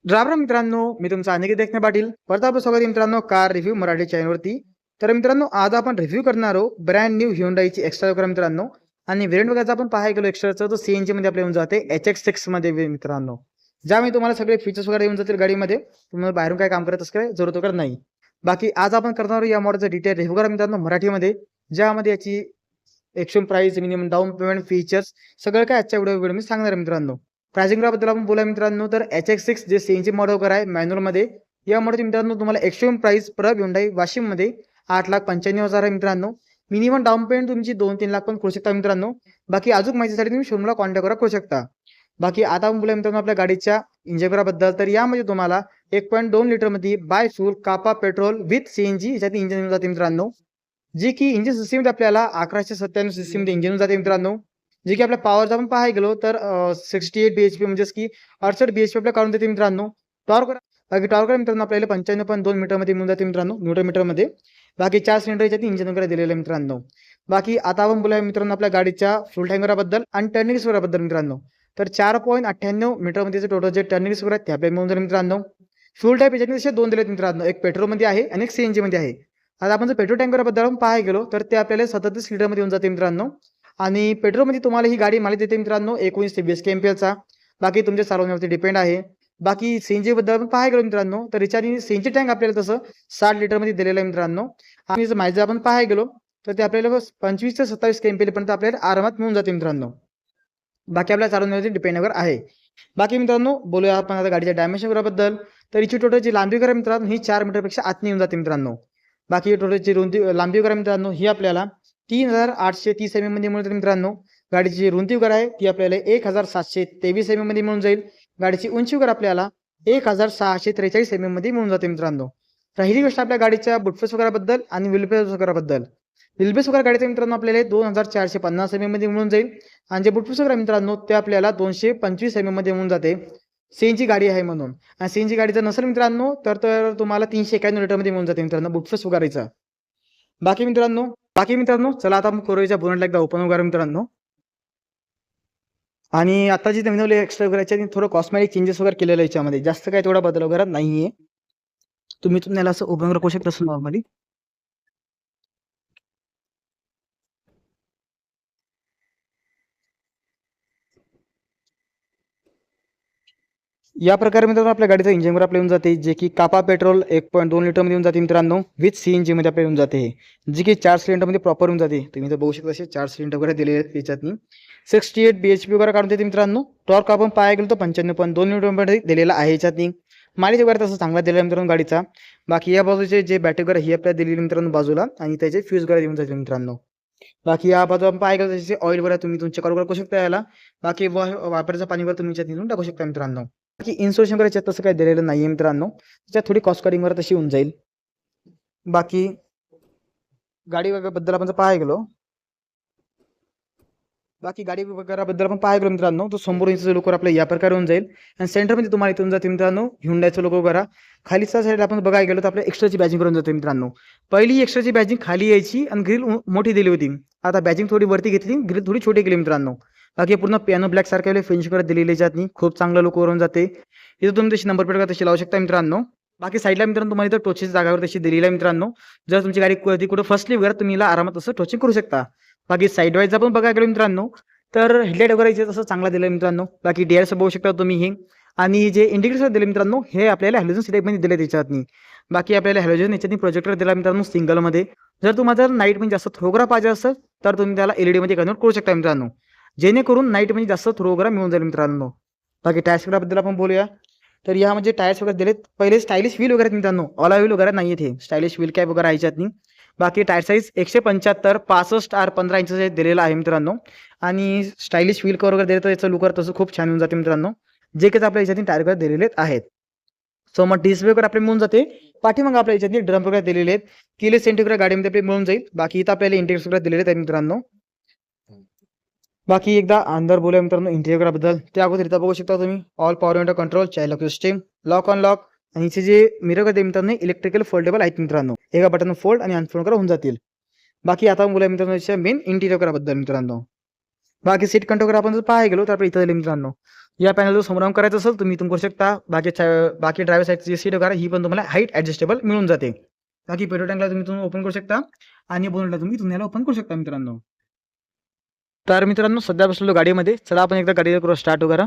राम मित्रांनो, मी तुमचा अनिकेत देखणे पाटील. परत आपलं स्वागत आहे मित्रांनो कार रिव्ह्यू मराठी चॅनलवरती. तर मित्रांनो, आज आपण रिव्ह्यू करणार आहोत ब्रँड न्यू ह्युंडाईची एक्स्ट्रा वगैरे मित्रांनो. आणि व्हेरियंट वगैरे आपण पाहायला गेलो एक्स्ट्राचं तर सीएनजी मध्ये आपल्याला येऊन जाते HX6 मध्ये मित्रांनो. ज्यामध्ये तुम्हाला सगळे फीचर्स वगैरे येऊन जातील गाडीमध्ये. तुम्हाला बाहेरून काय काम करत असं जरूरत वगैरे नाही. बाकी आज आपण करणार आहोत या मॉडेलचं डिटेल रिव्ह्यू करा मित्रांनो मराठीमध्ये, ज्यामध्ये याची action price, minimum down payment, features सगळं काय आजच्या व्हिडिओ मी सांगणार आहे मित्रांनो. प्राइसिंग बद्दल आपण बोला मित्रांनो, तर HX6 जे सीएनजी मॉडेल वगैरे आहे मॅन्युअल मध्ये, या मॉडेल मित्रांनो तुम्हाला एक्स्ट्रीम प्राइस पर हुंडाई वाशिम मध्ये 8,95,000 आहे मित्रांनो. मिनिमम डाऊन पेमेंट तुमची 2-3 लाख पण करू शकता मित्रांनो. बाकी अजून माहितीसाठी तुम्ही शोरूमला कॉन्टॅक्ट करू शकता. बाकी आता आपण बोला मित्रांनो आपल्या गाडीच्या इंजिन बद्दल, तर यामध्ये तुम्हाला 1.2 लिटर मध्ये बाय फ्यूल कापा पेट्रोल विथ सीएनजी याच्यात इंजिन मिळून जाते मित्रांनो. जी की इंजिन सिस्टीम आपल्याला 1197 सिस्टीम इंजिन जाते मित्रांनो. जे की आपल्या पॉवरचा आपण पाहायला गेलो तर 68 BHP म्हणजेच की 68 BHP आपल्याला काढून देते मित्रांनो. टॉर्क बाकी टॉर्क मित्रांनो आपल्याला 95.2 मीटर मध्ये मिळून जाते मित्रांनो, न्यूटन मीटर मध्ये. बाकी 4 सिलेंडर याच्यात इंजिन वगैरे दिलेलं आहे मित्रांनो. बाकी आता आपण बोलूया मित्रांनो आपल्या गाडीच्या फुल टँकराबद्दल आणि टर्निंग्स वगैरे मित्रांनो. तर 4.98 मीटर मध्ये टोटल जे टर्निंग्स वगैरे ते आपल्याला मिळून जाईल मित्रांनो. फ्यूल टाईप याच्यात तसे दोन दिलेत मित्रांनो, एक पेट्रोल मध्ये आहे आणि एक सीएनजी मध्ये आहे. आता आपण जर पेट्रोल टँकरबद्दल आपण पाहायला गेलो तर ते आपल्याला 37 लिटरमध्ये येऊन जाते मित्रांनो. आणि पेट्रोलमध्ये तुम्हाला ही गाडी मालिक देते मित्रांनो 19 ते 20 KMPLचा. बाकी तुमच्या चालवण्यावरती डिपेंड आहे. बाकी सीएनजी बद्दल आपण पाहायला गेलो मित्रांनो, तर याच्याने सीएनजी टँक आपल्याला तसं 60 लिटरमध्ये दिलेलं आहे मित्रांनो. आणि जर माहिती आपण पाहायला गेलो तर ते आपल्याला 25 ते 27 KMPL पर्यंत आपल्याला आरामात मिळून जाते मित्रांनो. बाकी आपल्या चालवण्यावरती डिपेंड वगैरे आहे. बाकी मित्रांनो बोलूया आपण आता गाडीच्या डायमेन्शन वगैरे, तर हिची टोटलची लांबी वगैरे मित्रांनो ही 4 मीटरपेक्षा आत येऊन जाते मित्रांनो. बाकी टोटलची रुंदी लांबी वगैरे मित्रांनो ही आपल्याला 3830 mm मध्ये मिळते मित्रांनो. गाडीची रुंदी वगैरे आहे ती आपल्याला 1723 mm मध्ये मिळून जाईल. गाडीची उंची वगैरे आपल्याला 1643 mm मध्ये मिळून जाते मित्रांनो. राहिली गोष्ट आपल्या गाडीच्या बुटफेस वगैरे बद्दल आणि व्हीलबेस वगैरे बद्दल. व्हीलबेस वगैरे गाडीचे मित्रांनो आपल्याला 2450 mm मध्ये मिळून जाईल. आणि जे बुटफेस वगैरे मित्रांनो ते आपल्याला 225 mm मध्ये मिळून जाते. सीएनजी गाडी आहे म्हणून. आणि सीएनजी गाडीचा नसेल मित्रांनो तर तुम्हाला 391 लिटर मध्ये मिळून जाते मित्रांनो बुटफेस वगैरेचा. बाकी मित्रांनो चला आता आपण कोरोच्या बोनटला एकदा ओपन वगैरे मित्रांनो. आणि आता जी नवीन एक्स्ट्रा वगैरे थोडं कॉस्मॅटिक चेंजेस वगैरे केलेलं याच्यामध्ये, जास्त काही तेवढा बदल वगैरे नाहीये. तुम्ही तुम्हाला असं ओपन वगैरे करू शकता असं नॉर्मली. या प्रकारे मित्रांनो आपल्या गाडीचं इंजिन वर आपल्या येऊन जाते, जे की कापा पेट्रोल 1.2 लिटर मध्ये येऊन जाते मित्रांनो विथ सीएनजी मध्ये आपल्या येऊन जाते, जी की 4 सिलेंडर मध्ये प्रॉपर येऊन जाते. तुम्ही तर बघू शकता असे 4 सिलेंडर वगैरे दिलेले आहेत त्याच्यातनी. 68 BHP वगैरे काढून देते मित्रांनो. टॉर्क आपण पाहायला गेलो तर 95.2 न्यूटन मध्ये दिलेला आहे याच्यातनी. मालिक वगैरे तसं चांगला दिलेला मित्रांनो गाडीचा. बाकी या बाजूचे जे बॅटरी वगैरे ही आपल्याला दिलेली मित्रांनो बाजूला, आणि त्याचे फ्यूज वगैरे येऊन जाते मित्रांनो. बाकी या बाजू आपण पाहायला गेलो त्याचे ऑइल वगैरे तुम्ही तुमच्या कार वगैरे करू शकता याला. बाकी वापराचं पाणी वगैरे तुम्ही याच्यात टाकू शकता मित्रांनो. की इन्स्टॉलेशन करायचं तसं काही दिलेलं नाहीये मित्रांनो. त्याच्यात थोडी कॉस्ट कटिंग वर तशी होऊन जाईल. बाकी गाडी वगैरे बद्दल आपण जर पाहायला गेलो, आपण पाहायला गेलो मित्रांनो, तो समोर इंचचा लोकर आपल्या या प्रकारे होऊन जाईल. आणि सेंटरमध्ये तुम्हाला इथून जाते मित्रांनो ह्युंडाईचा लोगो वगैरे. खालीचा साईड आपण बघायला गेलो तर आपल्या एक्स्ट्राची बॅजिंग करून जाते मित्रांनो. पहिली एक्स्ट्राची बॅजिंग खाली यायची आणि ग्रिल मोठी दिली होती. आता बॅजिंग थोडी वरती घेतली, ग्रिल थोडी छोटी केली मित्रांनो. बाकी पूर्ण पियानो ब्लॅक सारखे फिनिश करत दिलेली जाते, खूप चांगलं लुक वरून जाते. इथं तुम्ही तशी नंबर प्लेट तशी लावू शकता मित्रांनो. बाकी साईडला मित्रांनो तुम्हाला इथं टोचेच्या जागावर तशी दिलेली आहे मित्रांनो. जर तुमची गाडी कधी कुठं फसली वगैरे तुम्ही आरामात असं टोचिंग करू शकता. बाकी साईड वाईज आपण बघायला गेलो मित्रांनो, तर हेडलाईट वगैरे तसं चांगला दिलं मित्रांनो. बाकी DRS बघू शकता तुम्ही हे. आणि जे इंडिकेटर दिले मित्रांनो हे आपल्याला हॅलोजन सिलेक्टमध्ये दिले त्याच्यातनी. बाकी आपल्याला हॅलोजन याच्यातनी प्रोजेक्टर दिला मित्रांनो सिंगलमध्ये. जर तुम्हाला नाईट मध्ये जास्त थ्रोग्रा पाहिजे असेल तर तुम्ही त्याला LED मध्ये कन्वर्ट करू शकता मित्रांनो, जेणेकरून नाईट मध्ये जास्त थ्रो वगैरे मिळून जाईल मित्रांनो. बाकी टायर्स बद्दल आपण बोलूया, तर यामध्ये टायर्स वगैरे दिलेत. पहिले स्टायलिश व्हील वगैरे मित्रांनो, ऑला व्हील वगैरे नाही येते, स्टायलिश व्हील कॅप वगैरे याच्यात नाही. बाकी टायर साईज 175 65 R15 इंच दिलेला आहे मित्रांनो. आणि स्टायलिश व्हील कवर वगैरे दिले तर याचं लुकर तसं खूप छान येऊन जाते मित्रांनो, जे काही आपल्या याच्यातून टायर वगैरे दिलेले आहेत. सो मग डिस्प्ले वगैरे आपले मिळून जाते. पाठीमागे आपल्या याच्यातून ड्रम वगैरे दिलेले आहेत. किले सेंटी वगैरे गाडीमध्ये आपले मिळून जाईल. बाकी इथं आपल्याला इंटेक्स वगैरे दिलेले आहेत मित्रांनो. बाकी एकदा अंदर बोलूया मित्रांनो इंटेरियर बद्दल. त्या अगोदर इथं बघू शकता तुम्ही all power window control, child lock system, lock unlock. आणि इथे जे मिरर करते मित्रांनो इलेक्ट्रिकल फोल्डेबल आहेत मित्रांनो, एका बटन फोल्ड आणि अनफोल्ड करून होऊन जातील. बाकी आता बोलूया मित्रांनो मेन इंटिरियर बद्दल मित्रांनो. बाकी सीट कंट्रोल आपण जर पाहायला गेलो तर आपण इथं मित्रांनो या पॅनल जर समोर करायचं असेल तुम्ही इथून करू शकता. बाकी ड्रायव्हर साईडची सीट वगैरे ही पण तुम्हाला हाईट ॲडजस्टेबल मिळून जाते. बाकी पेट्रोल टँकला तुम्ही इथून ओपन करू शकता आणि बोनटला तुम्ही इथून याला ओपन करू शकता मित्रांनो. तर मित्रांनो सध्या बसलेलो गाडीमध्ये. चला आपण एकदा गाडी करू स्टार्ट वगैरे.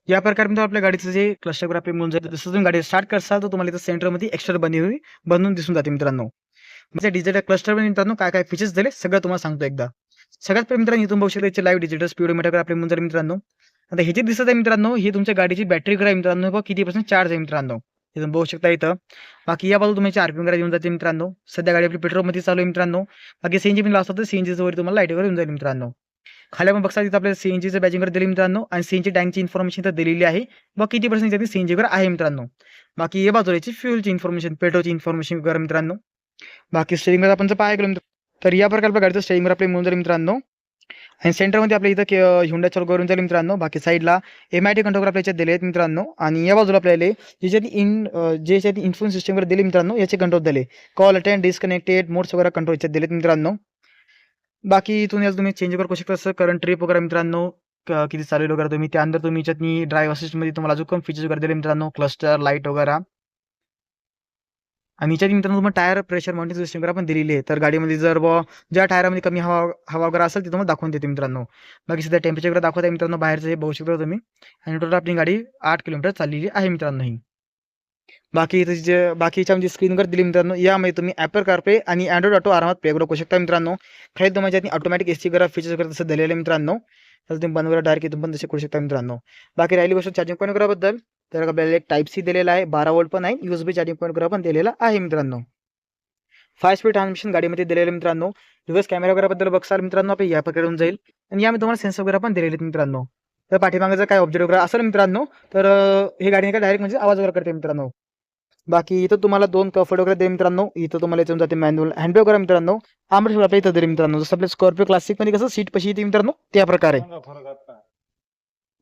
या प्रकारे मित्रांनो आपल्या गाडीचं जे क्लस्टर वगैरे आपली मिळून जाईल. जसं तुम्ही गाडी स्टार्ट करसाल तर तुम्हाला इथं सेंटरमध्ये एक्स्ट्रा बनवून दिसून जाते मित्रांनो. म्हणजे डिजिटल क्लस्टरमध्ये मित्रांनो काय काय फीचर्स दिले सगळं तुम्हाला सांगतो एकदा. सगळ्यात पहिले मित्रांनो इथून बघू शकता याचे लाईव्ह डिजिटल स्पीडोमीटर आपले मिळून जाईल मित्रांनो. आता हे जे दिसत आहे मित्रांनो ही तुमच्या गाडीची बॅटरी आहे मित्रांनो. बघा किती पर्सेंट चार्ज आहे मित्रांनो. इथून बघू शकता इथं. बाकी या बाजूला तुमची आरपीएम वगैरे येऊन जाते मित्रांनो. सध्या गाडी आपली पेट्रोलमध्ये चालू आहे मित्रांनो. बाकी सीएनजी पण लावतात तर सीएनजीचं वर तुम्हाला लाईट वगैरे येऊन जाईल मित्रांनो. खाली आपण बघता तिथं आपल्याला सीएनजीचं बॅजिंग वगैरे दिली मित्रांनो आणि सीएनजी टँकची इन्फॉर्मेशन तर दिलेली आहे. मग किती पर्सेंट त्याची सीएनजी वगैरे आहे मित्रांनो. बाकी या बाजूला याची फ्युलची इन्फॉर्मेशन, पेट्रोलची इन्फॉर्मेशन वगैरे मित्रांनो. बाकी स्टेरिंगवर आपण जर पाहायला तर या प्रकारे आपल्या गाडीचं स्टेरिंगवर आपले मिळून जाईल मित्रांनो. आणि सेंटरमध्ये आपल्या इथं Hyundai लोगो वरून जाईल मित्रांनो. बाकी साईडला MIT कंट्रोल आपल्या याच्यात दिले आहेत मित्रांनो. आणि या बाजूला आपल्याला ज्याच्यात इन्फॉर्मेशन सिस्टमवर दिले मित्रांनो याचे कंट्रोल दिले. कॉल अटेंड, डिस्कनेक्टेड, मोड्स वगैरे कंट्रोल याच्यात दिलेत मित्रांनो. बाकी इथून याला तुम्ही चेंज करू शकता असं करंट ट्रिप वगैरे मित्रांनो. किती चालेल वगैरे तुम्ही त्यानंतर तुम्ही याच्यात ड्राईव्ह असिस्टमध्ये तुम्हाला अजून कमी फीचर्स वगैरे दिले मित्रांनो. क्लस्टर, लाईट वगैरे. आणि याच्यात मित्रांनो तुम्हाला टायर प्रेशर मॉनिटरिंग सिस्टम वगैरे पण दिलेली आहे. तर गाडीमध्ये जर ज्या टायरामध्ये कमी हवा हवा वगैरे असेल ते तुम्हाला दाखवून देते मित्रांनो. बाकी सध्या टेम्परेचर वगैरे दाखवत आहे मित्रांनो बाहेरचं हे बघू शकता तुम्ही. आणि टोटल आपली गाडी 8 किलोमीटर चाललेली आहे मित्रांनो ही. बाकी याच्यामध्ये स्क्रीन वगैरे दिली मित्रांनो. यामध्ये तुम्ही ॲपल CarPlay आणि Android Auto आरामात प्ले करू शकता मित्रांनो. खाली तुम्हाला याच्यात ऑटोमॅटिक AC वगैरे फीचर्स वगैरे तसं दिलेलं आहे मित्रांनो. तर तुम्ही बंद वगैरे डायरेक्ट इथून पण तसे करू शकता मित्रांनो. बाकी राहिली गोष्ट चार्जिंग पॉईंट वगैरेबद्दल तर आपल्याला एक Type-C दिलेला आहे. 12 व्होल्ट पण आहे. USB चार्जिंग पॉईंट वगैरे पण दिलेला आहे मित्रांनो. 5 स्पीड ट्रान्समिशन गाडीमध्ये दिलेलं मित्रांनो. रिव्हर्स कॅमेरा वगैरेबद्दल बघसाल मित्रांनो आपल्या या प्रकारे होऊन जाईल. आणि यामध्ये तुम्हाला सेन्सर वगैरे पण दिलेले आहेत मित्रांनो. तर पाठीमागे जर काय ऑब्जेक्ट वगैरे असेल मित्रांनो तर हे गाडीने काय डायरेक्ट म्हणजे आवाज वगैरे करते मित्रांनो. बाकी इथं तुम्हाला 2 कम्फर्ट वगैरे दे मित्रांनो. इथं तुम्हाला याच्यातून जाते मॅन्युअल हँडब्रेक वगैरे मित्रांनो. आर्मरेस्ट आपल्या इथं दिले मित्रांनो. जसं आपल्या स्कॉर्पिओ क्लासिकमध्ये कसं सीट पशी येते मित्रांनो त्या प्रकारे.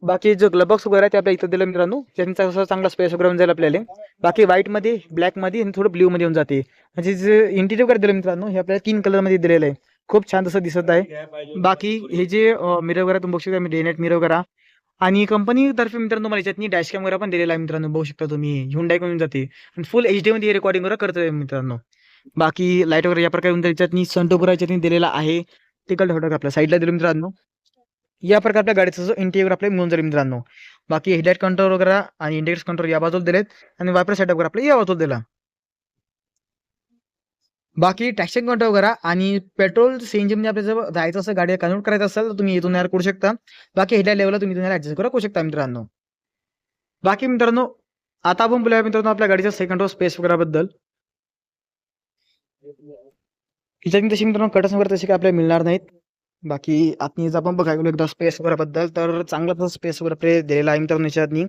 बाकी जो ग्लव बॉक्स वगैरे आहे ते आपल्या इथं दिलं मित्रांनो. त्यांचा कसं चांगला स्पेस वगैरे होऊन जाईल आपल्याला. बाकी व्हाईटमध्ये, ब्लॅकमध्ये आणि थोडं ब्ल्यूमध्ये येऊन जाते. म्हणजे जे इंटिरियर वगैरे दिलं मित्रांनो हे आपल्याला 3 कलरमध्ये दिलेलं आहे. खूप छान तसं दिसत आहे. बाकी हे जे मिरर वगैरे तुम्ही बघू शकता डे नाईट मिरर वगैरे. आणि कंपनीतर्फे मित्रांनो तुम्हाला याच्यात डॅश कॅम वगैरे पण दिलेला आहे मित्रांनो. बघू शकता तुम्ही Hyundai कडून जाते आणि फुल HD मध्ये रेकॉर्डिंग वगैरे करतोय मित्रांनो. बाकी लाईट वगैरे या प्रकारे याच्यात सनरूफ वगैरे याच्यात दिलेला आहे. टिकल फोटो आपल्या साईडला दिलं मित्रांनो. या प्रकारे आपल्या गाडीचा जो इंटिरियर आपल्याला मिळून जाईल मित्रांनो. बाकी हेडलाईट कंट्रोल वगैरे आणि इंडिकेटर कंट्रोल या बाजूला दिलेत आणि वायपर सेटअप वगैरे आपल्या या बाजूला दिला. बाकी ट्रॅक्शन कंट्रोल वगैरे आणि पेट्रोल CNG मध्ये आपल्याला जर जायचं असं गाडी कन्वर्ट करायचं असेल तर तुम्ही इथून यार करू शकता. बाकी हेडलाईट लेवलला तुम्ही इथून ॲडजस्ट करू शकता मित्रांनो. बाकी मित्रांनो आता आपण बोलूया मित्रांनो आपल्या गाडीच्या सेकंड रो स्पेस वगैरे बद्दल. याच्यात तशी मित्रांनो कटर्स वगैरे तसे काय आपल्याला मिळणार नाहीत. बाकी आतनी जर आपण बघायला गेलो एकदा स्पेस वगैरे बद्दल तर चांगला तसा स्पेस वगैरे आपल्याला दिलेला आहे मित्रांनो याच्यातनी.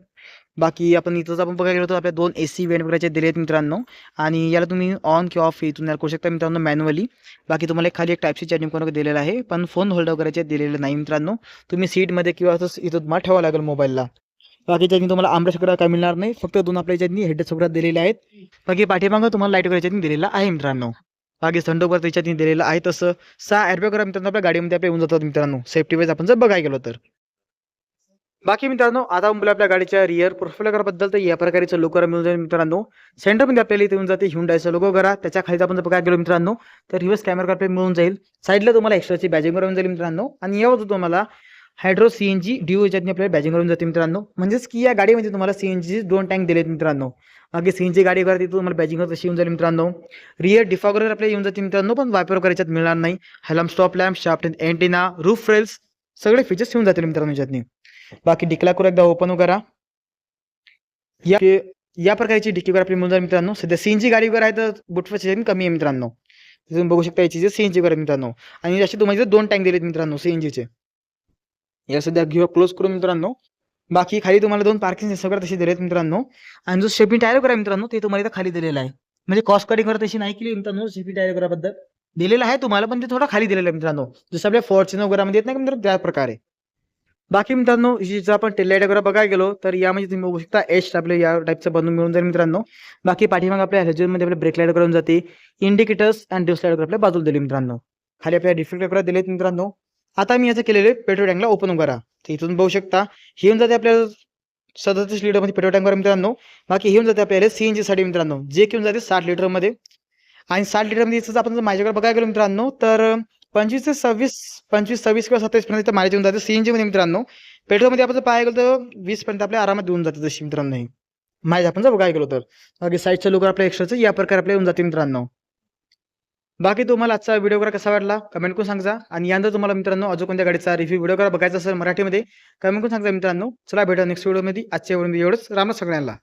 बाकी आपण इथं जर आपण बघायला गेलो तर आपल्या 2 AC वेंट वगैरेचे दिले आहेत मित्रांनो. आणि याला तुम्ही ऑन किंवा ऑफ इथून याला करू शकता मित्रांनो मॅन्युअली. बाकी तुम्हाला खाली एक Type-C चार्जिंग पॉईंट दिलेला आहे पण फोन होल्डर वगैरेचे दिलेलं नाही मित्रांनो. तुम्ही सीटमध्ये किंवा इथं तुम्हाला ठेवावं लागेल मोबाईलला. बाकी त्याच्यानी तुम्हाला आर्मरेस्ट वगैरे काय मिळणार नाही. फक्त 2 आपल्या याच्यातनी हेडसेट वगैरे दिलेले आहेत. बाकी पाठीमागं तुम्हाला लाईट वगैरे याच्यातनी दिलेला आहे मित्रांनो. बाकी सनरूफ वगैरे त्याच्यातनी दिलेलं आहे तसं 6 एअरबॅग वगैरे मित्रांनो आपल्या गाडीमध्ये आपल्या येऊन जातात मित्रांनो सेफ्टी वाईज आपण जर बघायला गेलो तर. बाकी मित्रांनो आता आपण बोलूया आपल्या गाडीच्या रिअर प्रोफाइल वगैरे बद्दल तर या प्रकारचं लोगो मिळून जाईल मित्रांनो. सेंटरमध्ये आपल्याला इथे येऊन जाते Hyundaiचा लोगो वगैरे. त्याच्या खाली आपण जर बघायला गेलो मित्रांनो तर रिव्हर्स कॅमेरा आपल्याला मिळून जाईल. साईडला तुम्हाला एक्स्ट्राची बॅजिंग मिळून जाईल मित्रांनो. आणि यावर तुम्हाला हायड्रो CNG ड्यू याच्यातनी आपल्याला बॅजिंग मिळून जाते मित्रांनो. म्हणजेच की या गाडीमध्ये तुम्हाला CNG 2 टँक दिलेत मित्रांनो. बाकी CNG गाडी वगैरे तिथं तुम्हाला बॅजिंग तशी येऊन जाईल मित्रांनो. रिअर डिफॉगर आपल्याला येऊन जाते मित्रांनो पण वायपर वगैरे याच्यात मिळणार नाही. हेलम stop lamp, shaft antenna, roof rails सगळे फीचर्स येऊन जातील मित्रांनो याच्यातनी. बाकी डिक्ला करू एकदा ओपन वगैरे. या प्रकारची डिक्की वगैरे आपली मिळून जाईल मित्रांनो. सध्या CNG गाडी वगैरे आहे तर बुटफेस कमी आहे मित्रांनो. तुम्ही बघू शकता याची जे CNG वगैरे मित्रांनो. आणि असे तुम्हाला 2 टँक दिलेत मित्रांनो CNGचे. या सध्या घेऊ क्लोज करू मित्रांनो. बाकी खाली तुम्हाला 2 पार्किंग सेन्सर वगैरे तसे दिलेत मित्रांनो. आणि जो स्टेपनी टायर वगैरे मित्रांनो ते तुम्हाला इथं खाली दिलेला आहे. म्हणजे कॉस्ट कटिंग वगैरे तशी नाही केली मित्रांनो. स्टेपनी टायर वगैरे बद्दल दिलेलं आहे तुम्हाला पण ते थोडं खाली दिलेलं आहे मित्रांनो. जसं आपल्या फॉर्च्युनर वगैरे मध्ये येत नाही मित्रांनो त्या प्रकारे. बाकी मित्रांनो जर आपण टेल लाईट वगैरे बघायला गेलो तर यामध्ये तुम्ही बघू शकता एच आपल्या या टाईपचं बनवून मिळून जाईल मित्रांनो. बाकी पाठीमाग आपल्या ह्याच्यामध्ये आपल्या ब्रेक लाईट करून जाते. इंडिकेटर्स आणि डिस्क लाईट आपल्या बाजूला दिले मित्रांनो. खाली आपल्या डिफेक्ट वगैरे दिलेत मित्रांनो. आता मी याचं केलेले पेट्रोल टँकला ओपन करा. तर इथून बघू शकता हे येऊन जाते आपल्याला 37 लिटरमध्ये पेट्रोल टँकर मित्रांनो. बाकी हे येऊन जाते आपल्याला CNG साठी मित्रांनो, जे घेऊन जाते 60 लिटरमध्ये. आणि 60 लिटरमध्ये याचं आपण जर माझ्याकडे बघायला गेलो मित्रांनो, तर 25 ते 26 किंवा 27 पर्यंत इथं मायलेज येऊन जाते CNG मध्ये मित्रांनो. पेट्रोलमध्ये आपण जर पाहायला गेलो तर 20 पर्यंत आपल्या आरामात देऊन जाते तशी मित्रांनो हे. मायलेज आपण जर बघायला गेलो तर. बाकी साईडचं लुक आपल्या एक्स्ट्राचं या प्रकारे आपल्याला येऊन जाते मित्रांनो. बाकी तुम्हाला आजचा व्हिडिओ करा कसा वाटला कमेंट करून सांगा. आणि यानंतर तुम्हाला मित्रांनो अजून कोणत्या गाडीचा रिव्ह्यू व्हिडिओ करा बघायचा असेल मराठीमध्ये कमेंट करून सांगा मित्रांनो. चला भेटा नेक्स्ट व्हिडिओमध्ये. आजच्या व्हिडिओमध्ये एवढंच. राम सगळ्यांना.